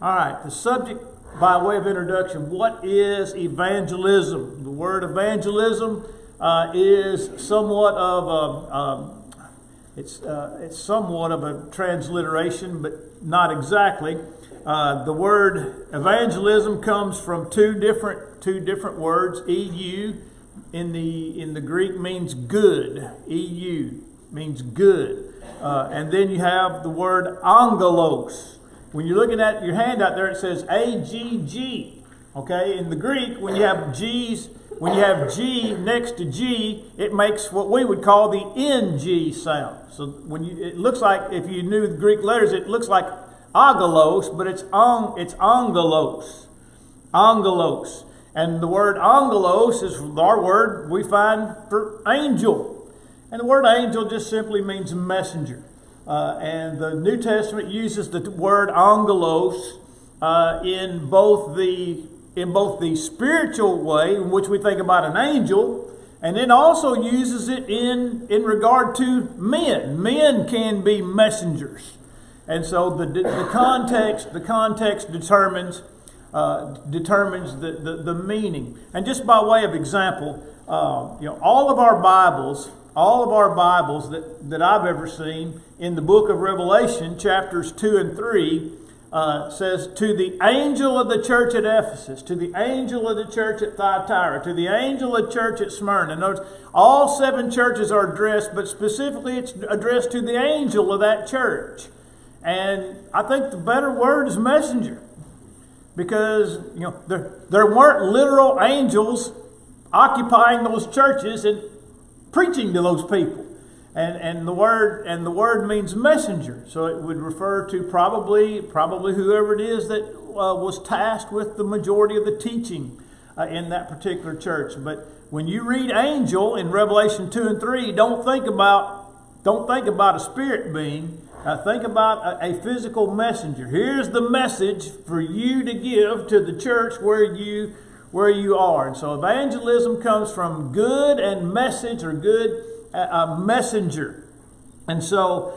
All right, the subject by way of introduction, what is evangelism? The word evangelism is somewhat of it's somewhat of a transliteration, but not exactly. The word evangelism comes from two different words. EU in the Greek means good. EU means good, and then you have the word angelos. When you're looking at your handout there, it says AGG. Okay, in the Greek, when you have G's, when you have G next to G, it makes what we would call the NG sound. So it looks like, if you knew the Greek letters, it looks like agelos, but it's angelos. Angelos. And the word angelos is our word we find for angel. And the word angel just simply means messenger. And the New Testament uses the word angelos in both the spiritual way in which we think about an angel, and then also uses it in regard to men. Men can be messengers, and so the context determines the meaning. And just by way of example, all of our Bibles that I've ever seen in the book of Revelation, chapters 2 and 3, says, to the angel of the church at Ephesus, to the angel of the church at Thyatira, to the angel of the church at Smyrna. Notice, all 7 churches are addressed, but specifically it's addressed to the angel of that church. And I think the better word is messenger, because there weren't literal angels occupying those churches and preaching to those people. And the word means messenger, so it would refer to probably whoever it is that was tasked with the majority of the teaching in that particular church. But when you read angel in Revelation 2 and 3, don't think about a spirit being. Think about a physical messenger. Here's the message for you to give to the church where you are. And so evangelism comes from good and message, or good. A messenger. And so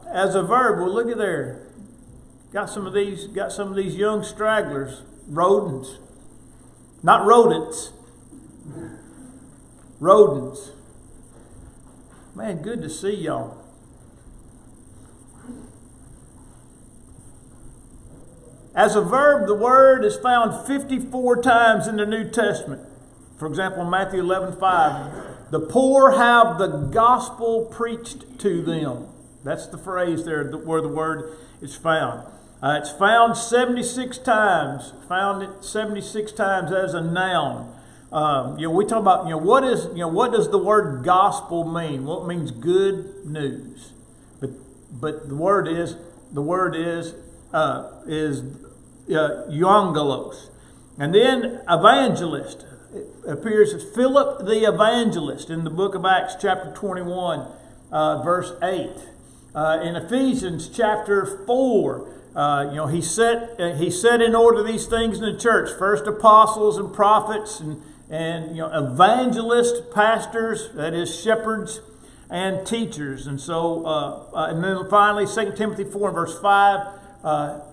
as a verb, well, look at there. Got some of these young stragglers, rodents. Not rodents. Rodents. Man, good to see y'all. As a verb, the word is found 54 times in the New Testament. For example, in Matthew 11:5. The poor have the gospel preached to them. That's the phrase there where the word is found. It's found 76 times. Found it 76 times as a noun. We talk about what does the word gospel mean? Well, it means good news. But the word is euangelos, and then evangelist. It appears as Philip the evangelist in the book of Acts chapter 21, verse 8. In Ephesians chapter 4, he set in order these things in the church: first apostles and prophets, and evangelists, pastors, that is shepherds, and teachers. And so, and then finally 2 Timothy 4 and verse 5,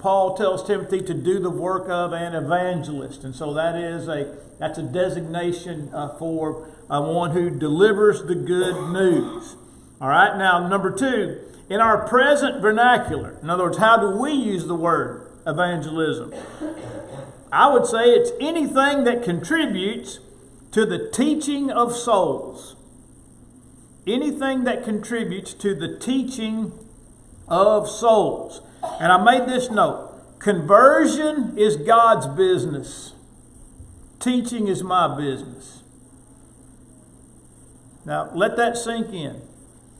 Paul tells Timothy to do the work of an evangelist. And so that's a designation for one who delivers the good news. All right, now number 2, in our present vernacular, in other words, how do we use the word evangelism? I would say it's anything that contributes to the teaching of souls. Anything that contributes to the teaching of souls. And I made this note: conversion is God's business. Teaching is my business. Now, let that sink in.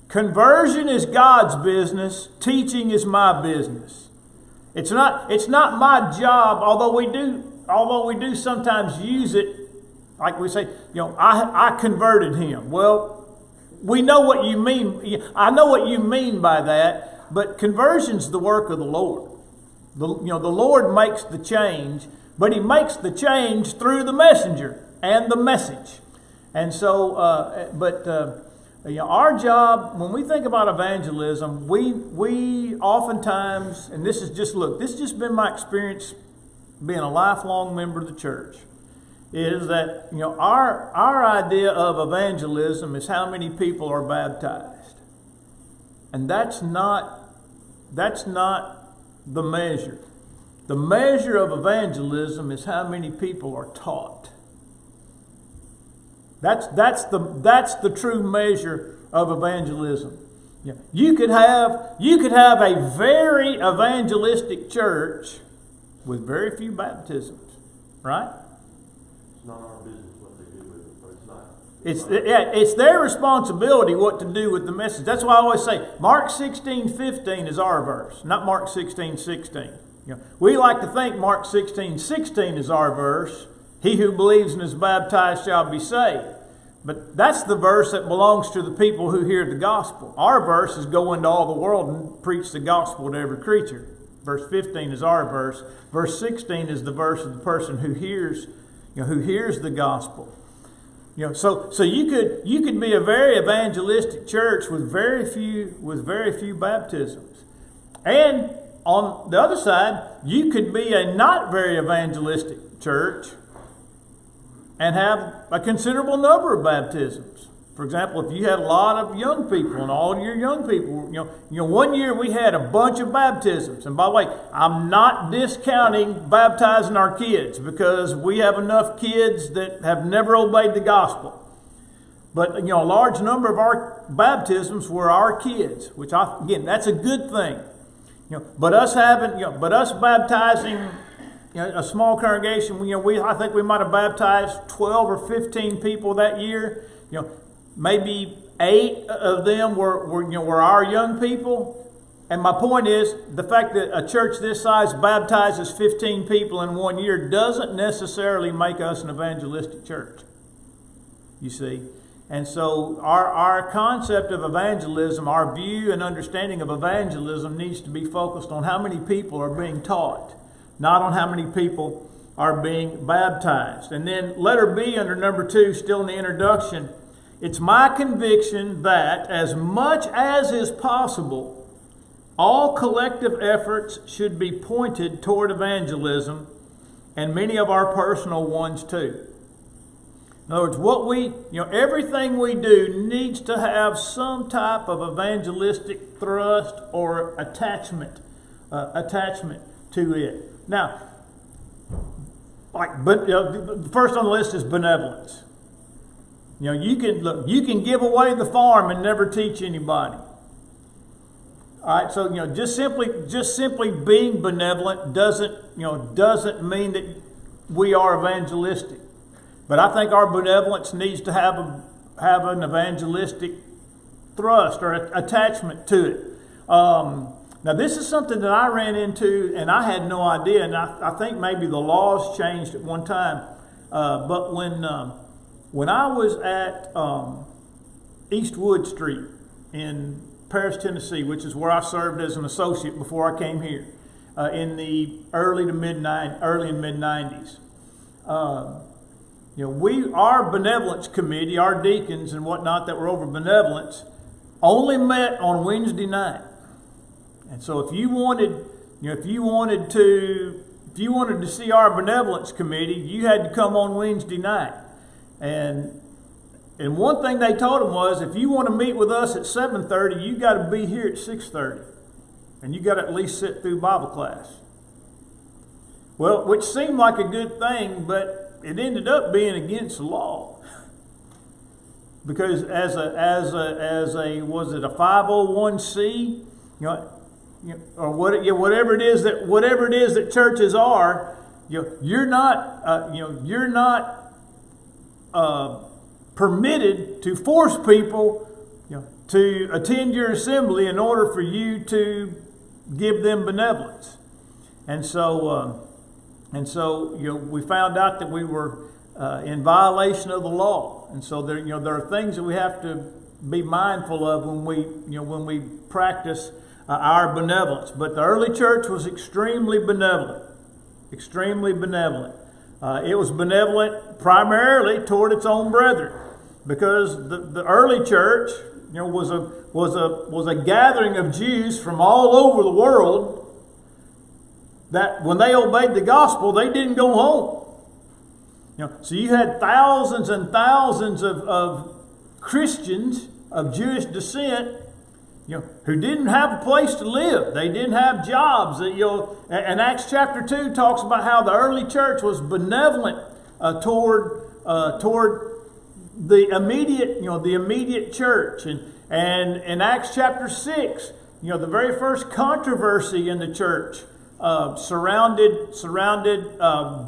Conversion is God's business. Teaching is my business. It's not my job, although we do sometimes use it, like we say, I converted him. Well, we know what you mean. I know what you mean by that, but conversion's the work of the Lord. The Lord makes the change. But he makes the change through the messenger and the message. And so, Our job, when we think about evangelism, we oftentimes, and this has just been my experience being a lifelong member of the church, is that our idea of evangelism is how many people are baptized, and that's not the measure. The measure of evangelism is how many people are taught. That's the true measure of evangelism. You could have a very evangelistic church with very few baptisms, right? It's not our business what they do with it, but it's not. It's their responsibility what to do with the message. That's why I always say Mark 16:15 is our verse, not Mark 16:16. We like to think Mark 16:16 is our verse. He who believes and is baptized shall be saved. But that's the verse that belongs to the people who hear the gospel. Our verse is go into all the world and preach the gospel to every creature. Verse 15 is our verse. Verse 16 is the verse of the person who hears the gospel. So you could be a very evangelistic church with very few baptisms. And on the other side, you could be a not very evangelistic church and have a considerable number of baptisms. For example, if you had a lot of young people and all your young people, one year we had a bunch of baptisms. And by the way, I'm not discounting baptizing our kids because we have enough kids that have never obeyed the gospel. But a large number of our baptisms were our kids, which that's a good thing. But us baptizing a small congregation, I think we might have baptized 12 or 15 people that year. Maybe 8 of them were our young people. And my point is, the fact that a church this size baptizes 15 people in 1 year doesn't necessarily make us an evangelistic church. You see? And so our concept of evangelism, our view and understanding of evangelism needs to be focused on how many people are being taught, not on how many people are being baptized. And then letter B under number 2, still in the introduction, it's my conviction that as much as is possible, all collective efforts should be pointed toward evangelism, and many of our personal ones too. In other words, everything we do needs to have some type of evangelistic thrust or attachment to it. Now, first on the list is benevolence. You can give away the farm and never teach anybody. All right, so just simply being benevolent doesn't mean that we are evangelistic. But I think our benevolence needs to have an evangelistic thrust or attachment to it. Now, this is something that I ran into, and I had no idea, and I think maybe the laws changed at one time. But when I was at Eastwood Street in Paris, Tennessee, which is where I served as an associate before I came here in the early and mid 90s. Our benevolence committee, our deacons and whatnot that were over benevolence, only met on Wednesday night. And so if you wanted to see our benevolence committee, you had to come on Wednesday night. And one thing they told them was, if you want to meet with us at 7:30, you got to be here at 6:30, and you got to at least sit through Bible class. Well, which seemed like a good thing, but it ended up being against the law, because as a was it a 501c, or whatever it is that churches are, you're not permitted to force people to attend your assembly in order for you to give them benevolence. And so we found out that we were in violation of the law. And so there are things that we have to be mindful of when we practice our benevolence. But the early church was extremely benevolent. Extremely benevolent. It was benevolent primarily toward its own brethren, because the early church, was a gathering of Jews from all over the world that when they obeyed the gospel, they didn't go home. So you had thousands and thousands of Christians of Jewish descent, who didn't have a place to live. They didn't have jobs. And Acts chapter 2 talks about how the early church was benevolent toward the immediate church. And in Acts chapter 6, the very first controversy in the church surrounded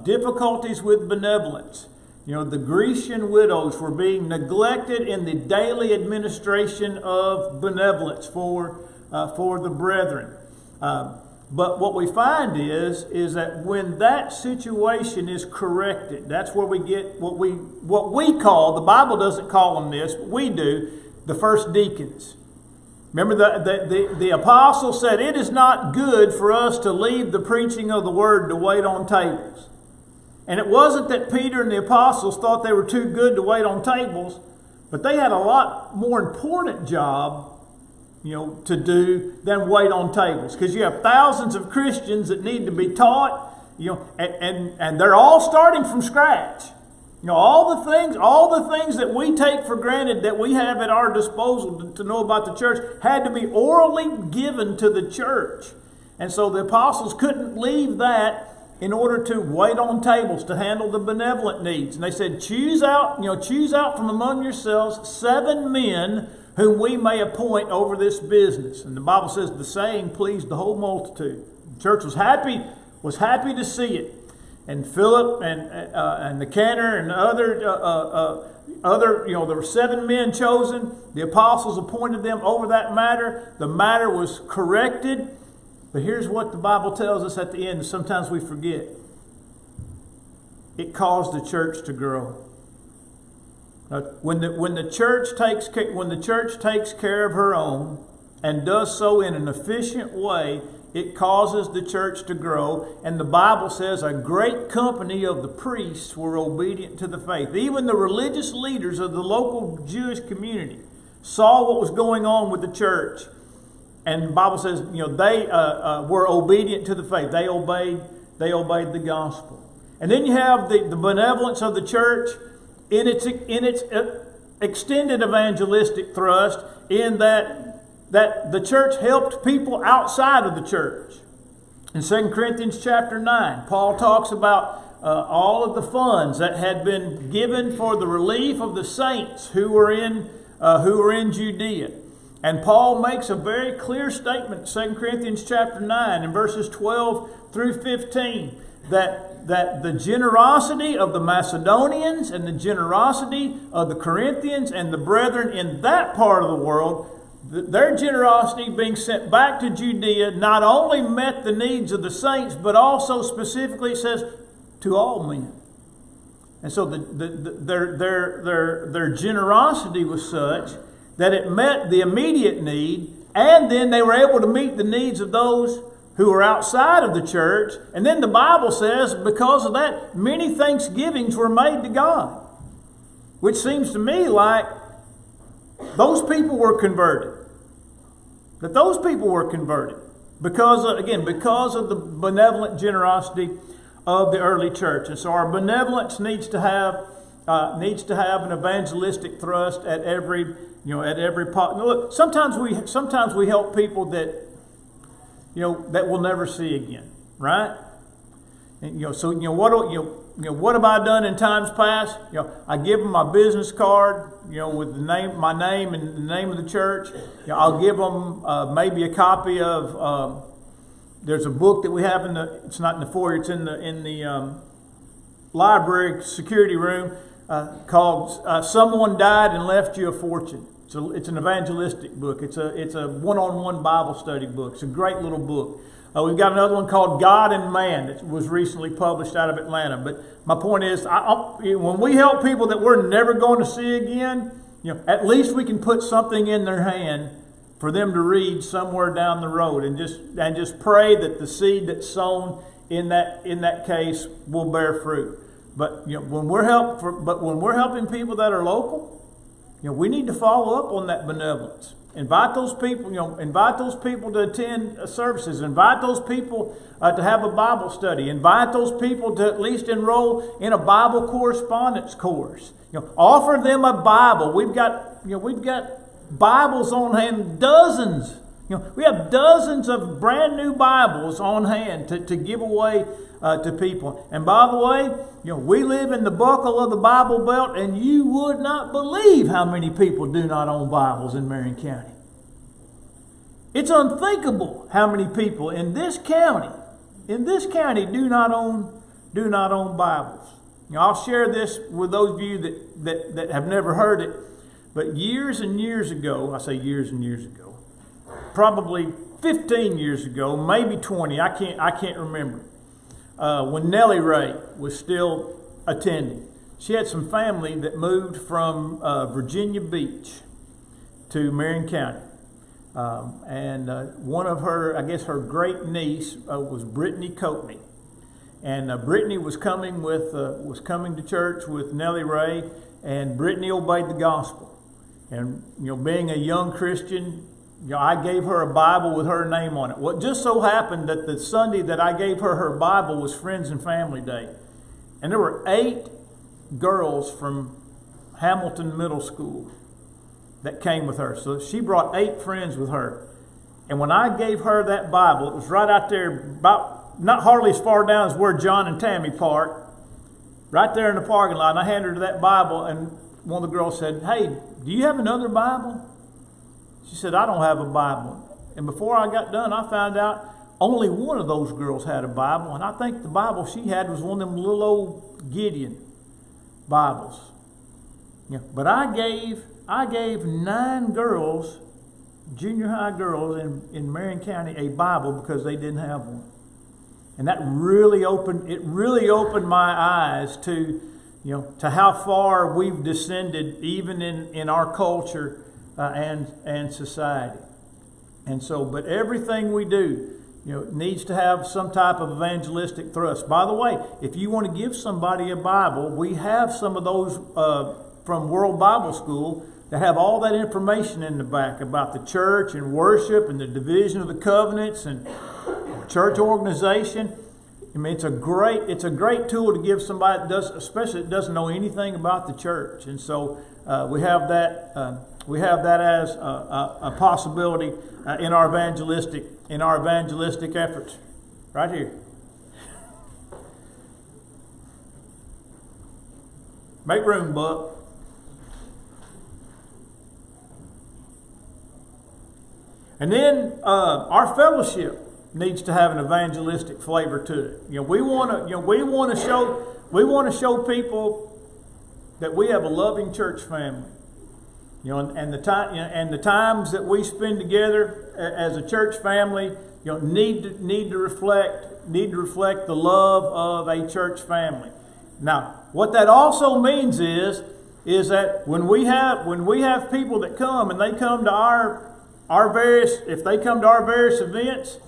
difficulties with benevolence. The Grecian widows were being neglected in the daily administration of benevolence for the brethren. But what we find is that when that situation is corrected, that's where we get what we call, the Bible doesn't call them this, but we do, the first deacons. Remember, the apostle said, it is not good for us to leave the preaching of the word to wait on tables. And it wasn't that Peter and the apostles thought they were too good to wait on tables, but they had a lot more important job, to do than wait on tables. Because you have thousands of Christians that need to be taught, and they're all starting from scratch. All the things that we take for granted that we have at our disposal to know about the church had to be orally given to the church. And so the apostles couldn't leave that in order to wait on tables to handle the benevolent needs. And they said, choose out from among yourselves 7 men whom we may appoint over this business. And the Bible says the saying pleased the whole multitude. The church was happy to see it. And Philip and the cantor and there were 7 men chosen. The apostles appointed them over that matter. The matter was corrected. But here's what the Bible tells us at the end, and sometimes we forget. It caused the church to grow. When the church takes care of her own and does so in an efficient way, it causes the church to grow. And the Bible says a great company of the priests were obedient to the faith. Even the religious leaders of the local Jewish community saw what was going on with the church. And the Bible says, they were obedient to the faith. They obeyed the gospel. And then you have the benevolence of the church in its extended evangelistic thrust, in that the church helped people outside of the church. In 2 Corinthians chapter 9, Paul talks about all of the funds that had been given for the relief of the saints who were in Judea. And Paul makes a very clear statement, 2 Corinthians chapter 9, in verses 12 through 15, that the generosity of the Macedonians and the generosity of the Corinthians and the brethren in that part of the world, their generosity being sent back to Judea not only met the needs of the saints, but also specifically says to all men. And so their generosity was such that it met the immediate need, and then they were able to meet the needs of those who were outside of the church. And then the Bible says, because of that, many thanksgivings were made to God. Which seems to me like those people were converted. That those people were converted. Because of the benevolent generosity of the early church. And so our benevolence needs to have an evangelistic thrust at every part. Look, sometimes we help people that we'll never see again, right? And what have I done in times past? I give them my business card, with my name and the name of the church. I'll give them maybe a copy of. There's a book that we have it's not in the foyer, it's in the library security room, called "Someone Died and Left You a Fortune." It's an evangelistic book. It's a one-on-one Bible study book. It's a great little book. We've got another one called God and Man that was recently published out of Atlanta. But my point is, when we help people that we're never going to see again, at least we can put something in their hand for them to read somewhere down the road, and just pray that the seed that's sown in that case will bear fruit. But when we're helping people that are local, we need to follow up on that benevolence. Invite those people, invite those people to attend services. Invite those people to have a Bible study. Invite those people to at least enroll in a Bible correspondence course. Offer them a Bible. We've got Bibles on hand, dozens. We have dozens of brand new Bibles on hand to give away to people. And by the way, we live in the buckle of the Bible Belt, and you would not believe how many people do not own Bibles in Marion County. It's unthinkable how many people in this county do not own Bibles. I'll share this with those of you that have never heard it, but years and years ago, I say years and years ago, probably 15 years ago, maybe 20, I can't remember, when Nellie Ray was still attending. She had some family that moved from Virginia Beach to Marion County. And one of her, I guess her great niece was Brittany Coatney. And Brittany was coming to church with Nellie Ray, and Brittany obeyed the gospel. And being a young Christian, I gave her a Bible with her name on it. Well, it just so happened that the Sunday that I gave her Bible was Friends and Family Day. And there were 8 girls from Hamilton Middle School that came with her. So she brought 8 friends with her. And when I gave her that Bible, it was right out there, about not hardly as far down as where John and Tammy parked, right there in the parking lot. And I handed her that Bible, and one of the girls said, "Hey, do you have another Bible?" She said, "I don't have a Bible." And before I got done, I found out only one of those girls had a Bible, and I think the Bible she had was one of them little old Gideon Bibles. But I gave 9 girls, junior high girls in Marion County, a Bible because they didn't have one. And that really opened my eyes to how far we've descended even in our culture and society. And so, but everything we do, needs to have some type of evangelistic thrust. By the way, if you want to give somebody a Bible, we have some of those from World Bible School that have all that information in the back about the church and worship and the division of the covenants and church organization. I mean, it's a great tool to give somebody that doesn't know anything about the church. And so we have that as a possibility in our evangelistic efforts. Right here. Make room, Buck. And then our fellowship needs to have an evangelistic flavor to it. We want to show people that we have a loving church family. And the times that we spend together as a church family, need to reflect the love of a church family. Now, what that also means is that when we have people that come and they come to our various events,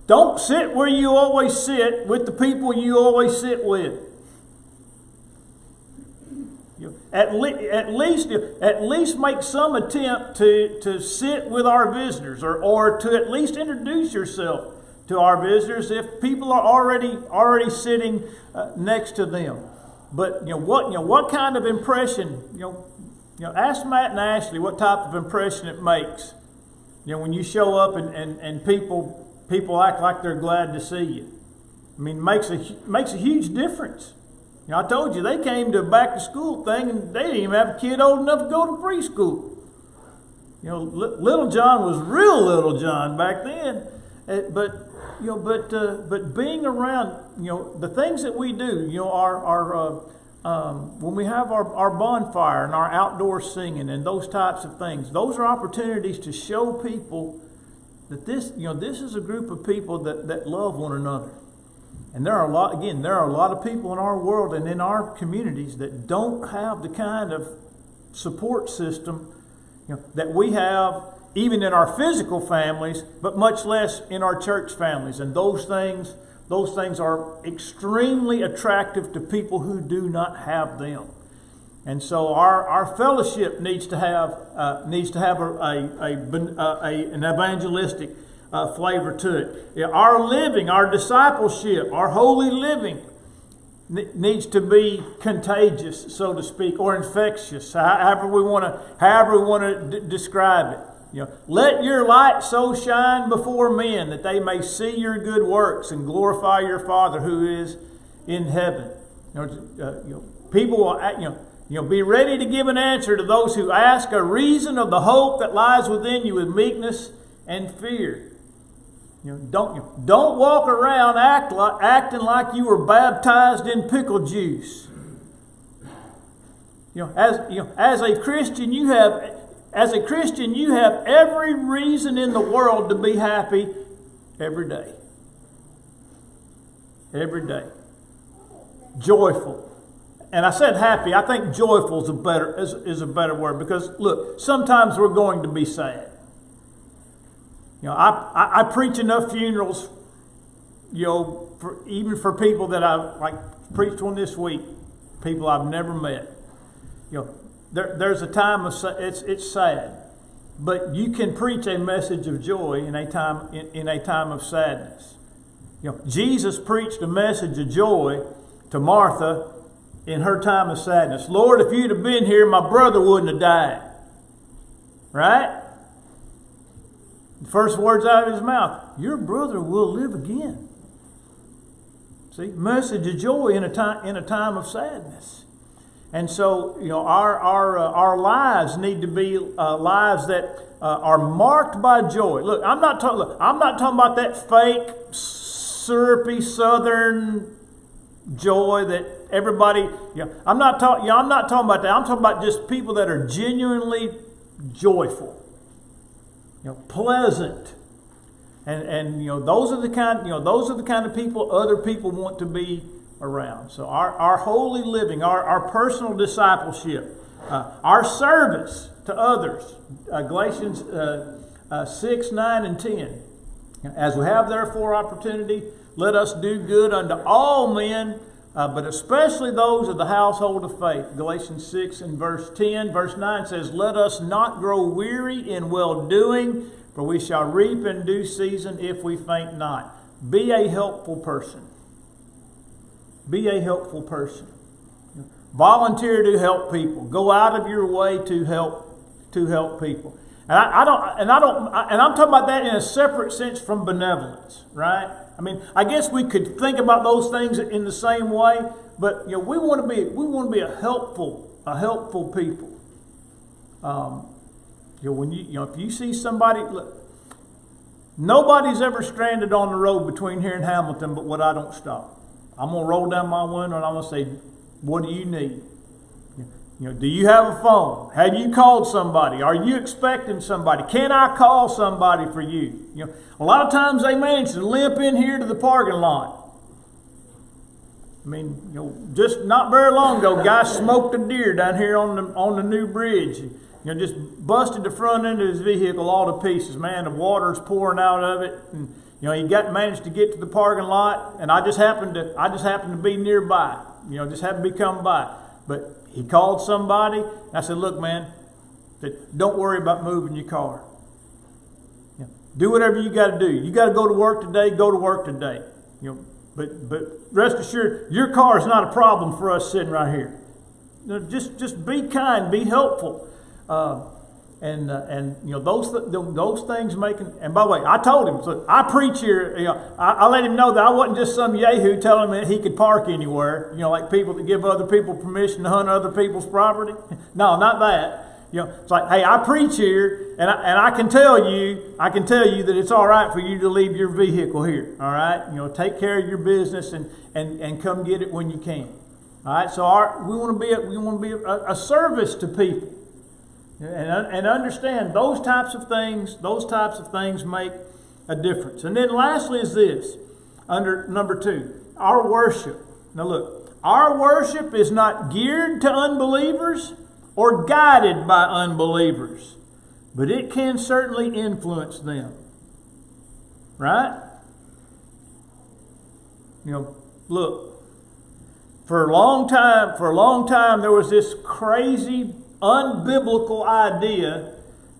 don't sit where you always sit with the people you always sit with. At least make some attempt to sit with our visitors, or to at least introduce yourself to our visitors if people are already sitting next to them. But what kind of impression? Ask Matt and Ashley what type of impression it makes. When you show up and people act like they're glad to see you. I mean, makes a huge difference. I told you they came to a back to school thing and they didn't even have a kid old enough to go to preschool. Little John was real little John back then. But being around, the things that we do, when we have our bonfire and our outdoor singing and those types of things, those are opportunities to show people that this is a group of people that love one another. And there are a lot of people in our world and in our communities that don't have the kind of support system that we have, even in our physical families, but much less in our church families. And those things are extremely attractive to people who do not have them. And so our fellowship needs to have an evangelistic flavor to it. Our living, our discipleship, our holy living needs to be contagious, so to speak, or infectious, however we want to describe it. Let your light so shine before men that they may see your good works and glorify your Father who is in heaven. People will be ready to give an answer to those who ask a reason of the hope that lies within you with meekness and fear. Don't walk around acting like you were baptized in pickle juice. As a Christian, you have every reason in the world to be happy every day. Every day. Joyful. And I said happy. I think joyful is a better word, because look, sometimes we're going to be sad. I preach enough funerals, even for people that I preached one this week, people I've never met. There's a time of it's sad, but you can preach a message of joy in a time of sadness. Jesus preached a message of joy to Martha in her time of sadness. Lord, if you'd have been here, my brother wouldn't have died. Right? The first words out of his mouth, your brother will live again. See, message of joy in a time of sadness. And so, our lives need to be lives that are marked by joy. Look, I'm not talking about that fake, syrupy Southern joy that everybody. I'm not talking about that. I'm talking about just people that are genuinely joyful, pleasant, and those are the kind of people other people want to be around. So our holy living, our personal discipleship, our service to others, Galatians 6, 9, and 10. As we have therefore opportunity, let us do good unto all men, but especially those of the household of faith. Galatians 6 and verse 10. Verse 9 says, let us not grow weary in well-doing, for we shall reap in due season if we faint not. Be a helpful person. Be a helpful person. Volunteer to help people. Go out of your way to help people. And I'm talking about that in a separate sense from benevolence, right? I mean, I guess we could think about those things in the same way, but we want to be a helpful people. If you see somebody, look, nobody's ever stranded on the road between here and Hamilton, but what I don't stop. I'm going to roll down my window and I'm going to say, what do you need? Do you have a phone? Have you called somebody? Are you expecting somebody? Can I call somebody for you? A lot of times they manage to limp in here to the parking lot. I mean, just not very long ago, guy smoked a deer down here on the new bridge. Just busted the front end of his vehicle all to pieces. Man, the water's pouring out of it, and he managed to get to the parking lot, and I just happened to be nearby. Just happened to be coming by. But he called somebody, and I said, look, man, don't worry about moving your car. Do whatever you got to do. You got to go to work today, go to work today. But rest assured, your car is not a problem for us sitting right here. Just be kind, be helpful. Those things making. And by the way, I told him, so I preach here. I let him know that I wasn't just some yahoo telling him that he could park anywhere. Like people that give other people permission to hunt other people's property. No, not that. It's like, hey, I preach here, and I can tell you that it's all right for you to leave your vehicle here. All right, take care of your business and come get it when you can. All right, so we want to be a service to people. And understand those types of things make a difference. And then lastly is this, under number 2, our worship. Now look, our worship is not geared to unbelievers or guided by unbelievers, but it can certainly influence them. Right? Look, For a long time, there was this crazy, unbiblical idea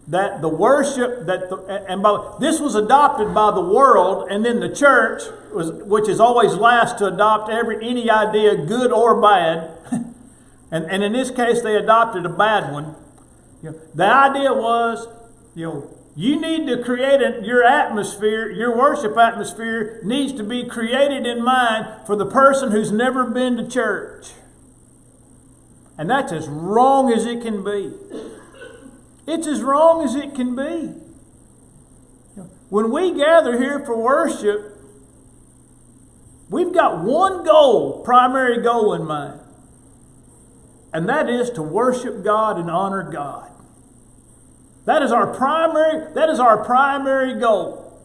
that the worship this was adopted by the world, and then the church which is always last to adopt any idea, good or bad, and in this case they adopted a bad one. The idea was, you need to create your atmosphere, your worship atmosphere needs to be created in mind for the person who's never been to church. And that's as wrong as it can be. It's as wrong as it can be. When we gather here for worship, we've got one goal, primary goal in mind. And that is to worship God and honor God. That is our primary goal.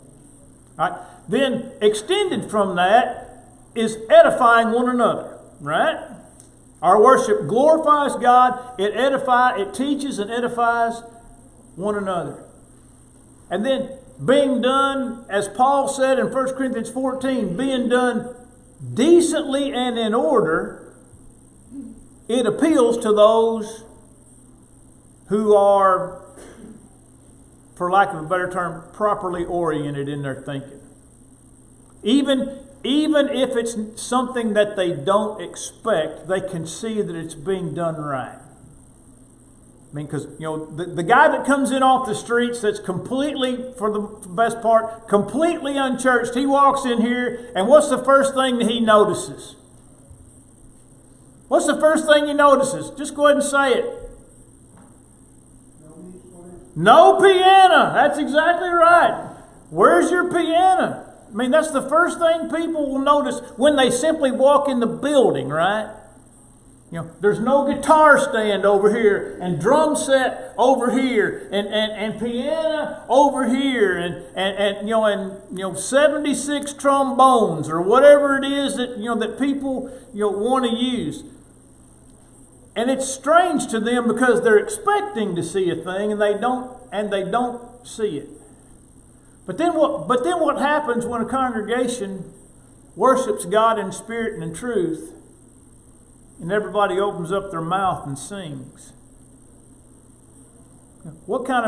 All right? Then extended from that is edifying one another, right? Our worship glorifies God, it teaches and edifies one another. And then being done, as Paul said in 1 Corinthians 14, being done decently and in order, it appeals to those who are, for lack of a better term, properly oriented in their thinking. Even if it's something that they don't expect, they can see that it's being done right. I mean, because, the guy that comes in off the streets that's completely, for the best part, completely unchurched, he walks in here, and what's the first thing that he notices? What's the first thing he notices? Just go ahead and say it. No piano. That's exactly right. Where's your piano? I mean, that's the first thing people will notice when they simply walk in the building, right? There's no guitar stand over here, and drum set over here, and piano over here, and 76 trombones or whatever it is that that people want to use. And it's strange to them because they're expecting to see a thing and they don't see it. But then what happens when a congregation worships God in spirit and in truth, and everybody opens up their mouth and sings? What kind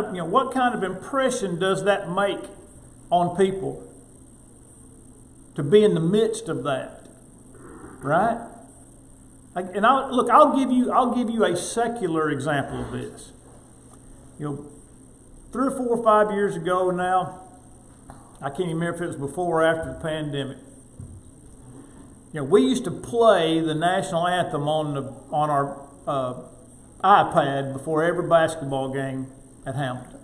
of impression does that make on people to be in the midst of that? Right? And I'll give you a secular example of this. 3 or 4 or 5 years ago now, I can't even remember if it was before or after the pandemic. We used to play the national anthem on our iPad before every basketball game at Hamilton.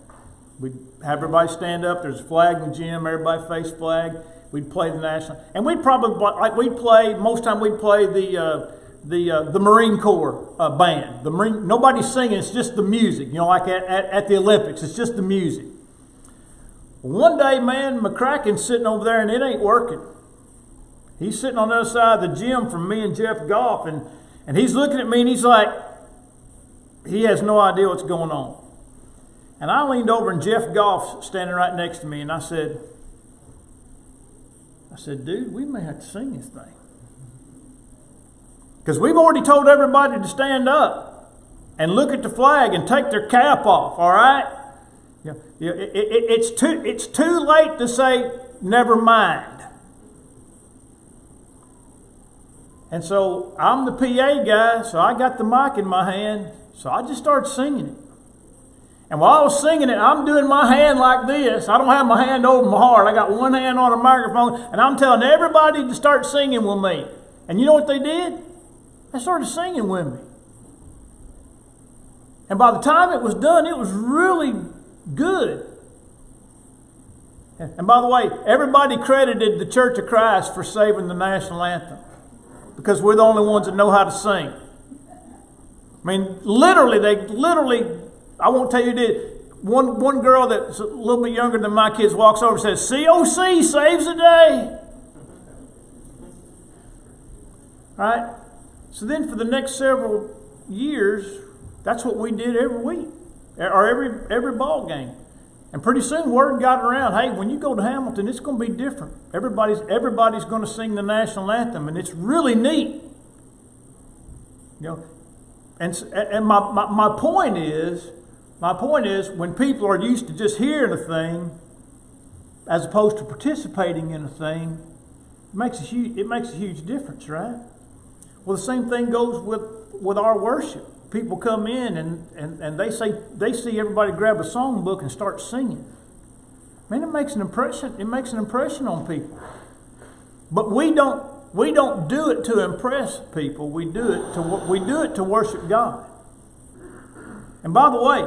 We'd have everybody stand up. There's a flag in the gym. Everybody face flag. We'd play the national, and we'd play most time. We'd play the Marine Corps band. Nobody's singing. It's just the music. Like at the Olympics, it's just the music. One day, man, McCracken's sitting over there, and it ain't working. He's sitting on the other side of the gym from me and Jeff Goff, and he's looking at me, and he's like, he has no idea what's going on. And I leaned over, and Jeff Goff's standing right next to me, and I said, dude, we may have to sing this thing. Because we've already told everybody to stand up and look at the flag and take their cap off, all right? It's too late to say, never mind. And so I'm the PA guy, so I got the mic in my hand, so I just started singing it. And while I was singing it, I'm doing my hand like this. I don't have my hand over my heart. I got one hand on a microphone, and I'm telling everybody to start singing with me. And you know what they did? They started singing with me. And by the time it was done, it was really good. And by the way, everybody credited the Church of Christ for saving the national anthem, because we're the only ones that know how to sing. I mean, literally, I won't tell you this. One girl that's a little bit younger than my kids walks over and says, COC saves the day. All right? So then for the next several years, that's what we did every week, or every ball game. And pretty soon word got around, hey, when you go to Hamilton, it's going to be different. Everybody's going to sing the national anthem, and it's really neat. You know, and my point is when people are used to just hearing a thing as opposed to participating in a thing, it makes a huge difference, right? Well, the same thing goes with our worship. People come in and they see everybody grab a songbook and start singing. Man, it makes an impression. It makes an impression on people. But we don't do it to impress people. We do it to worship God. And by the way,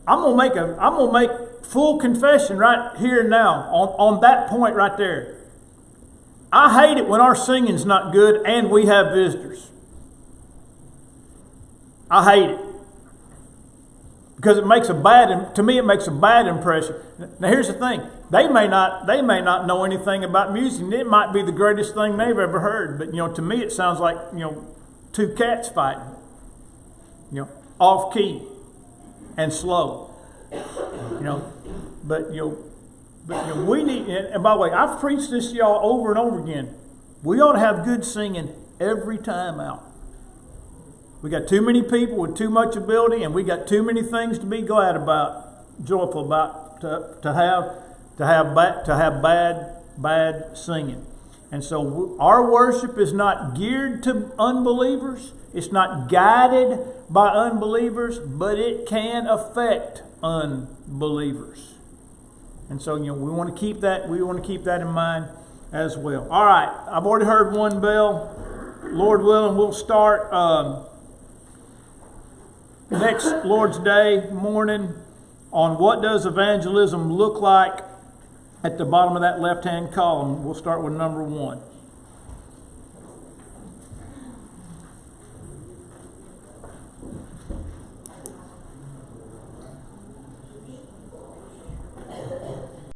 I'm gonna make full confession right here and now on that point right there. I hate it when our singing's not good and we have visitors. I hate it. Because it makes a bad impression. Now here's the thing. They may not know anything about music. It might be the greatest thing they've ever heard. But to me it sounds like, two cats fighting. Off key and slow. But we need, and by the way, I've preached this to y'all over and over again. We ought to have good singing every time out. We got too many people with too much ability, and we got too many things to be glad about, joyful about, to have bad singing. And so our worship is not geared to unbelievers. It's not guided by unbelievers, but it can affect unbelievers. And so we want to keep that. We want to keep that in mind as well. All right, I've already heard one bell. Lord willing, we'll start next Lord's Day morning on what does evangelism look like at the bottom of that left-hand column. We'll start with number 1.